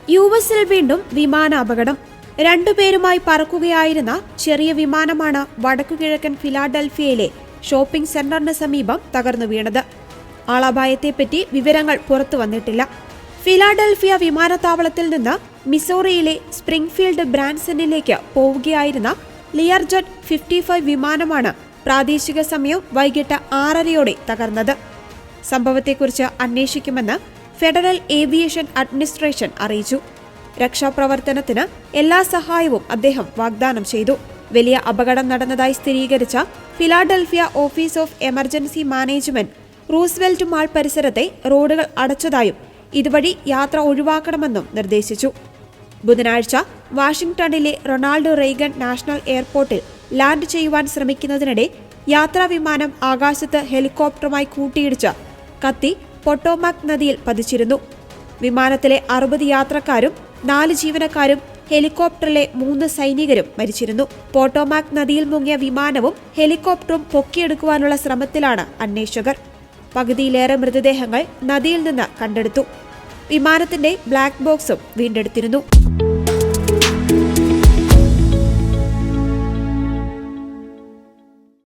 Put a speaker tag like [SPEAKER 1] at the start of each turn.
[SPEAKER 1] യുഎസിൽ വീണ്ടും വിമാനാപകടം. രണ്ടുപേരുമായി പറക്കുകയായിരുന്ന ചെറിയ വിമാനമാണ് വടക്കുകിഴക്കൻ ഫിലാഡൽഫിയയിലെ ഷോപ്പിംഗ് സെന്ററിന് സമീപം തകർന്നു വീണത്. ആളപായത്തെപ്പറ്റി വിവരങ്ങൾ പുറത്തു വന്നിട്ടില്ല. ഫിലാഡൽഫിയ വിമാനത്താവളത്തിൽ നിന്ന് മിസോറിയിലെ സ്പ്രിംഗ്ഫീൽഡ് ബ്രാൻസണിലേക്ക് പോവുകയായിരുന്ന ലിയർജെറ്റ് 55 വിമാനമാണ് പ്രാദേശിക സമയം വൈകിട്ട് 6:30 തകർന്നത്. സംഭവത്തെക്കുറിച്ച് അന്വേഷിക്കുമെന്ന് ഫെഡറൽ ഏവിയേഷൻ അഡ്മിനിസ്ട്രേഷൻ അറിയിച്ചു. രക്ഷാപ്രവർത്തനത്തിന് എല്ലാ സഹായവും അദ്ദേഹം വാഗ്ദാനം ചെയ്തു. വലിയ അപകടം നടന്നതായി സ്ഥിരീകരിച്ച Philadelphia office of emergency management Roosevelt mall പരിസരത്തെ റോഡുകൾ അടച്ചതായും ഇതുവഴി യാത്ര ഒഴിവാക്കണമെന്നും നിർദ്ദേശിച്ചു. ബുധനാഴ്ച വാഷിംഗ്ടണിലെ റൊണാൾഡ് റെയ്ഗൻ നാഷണൽ എയർപോർട്ടിൽ ലാൻഡ് ചെയ്യുവാൻ ശ്രമിക്കുന്നതിനിടെ യാത്രാവിമാനം ആകാശത്ത് ഹെലികോപ്റ്ററുമായി കൂട്ടിയിടിച്ച് കത്തി പൊട്ടോമാക് നദിയിൽ പതിച്ചിരുന്നു. വിമാനത്തിലെ 60 യാത്രക്കാരും 4 ജീവനക്കാരും ഹെലികോപ്റ്ററിലെ 3 സൈനികരും മരിച്ചിരുന്നു. പോട്ടോമാക് നദിയിൽ മുങ്ങിയ വിമാനവും ഹെലികോപ്റ്ററും പൊക്കിയെടുക്കുവാനുള്ള ശ്രമത്തിലാണ് അന്വേഷകർ. പകുതിയിലേറെ മൃതദേഹങ്ങൾ നദിയിൽ നിന്ന് കണ്ടെടുത്തു. വിമാനത്തിന്റെ ബ്ലാക്ക് ബോക്സും വീണ്ടെടുത്തിരുന്നു.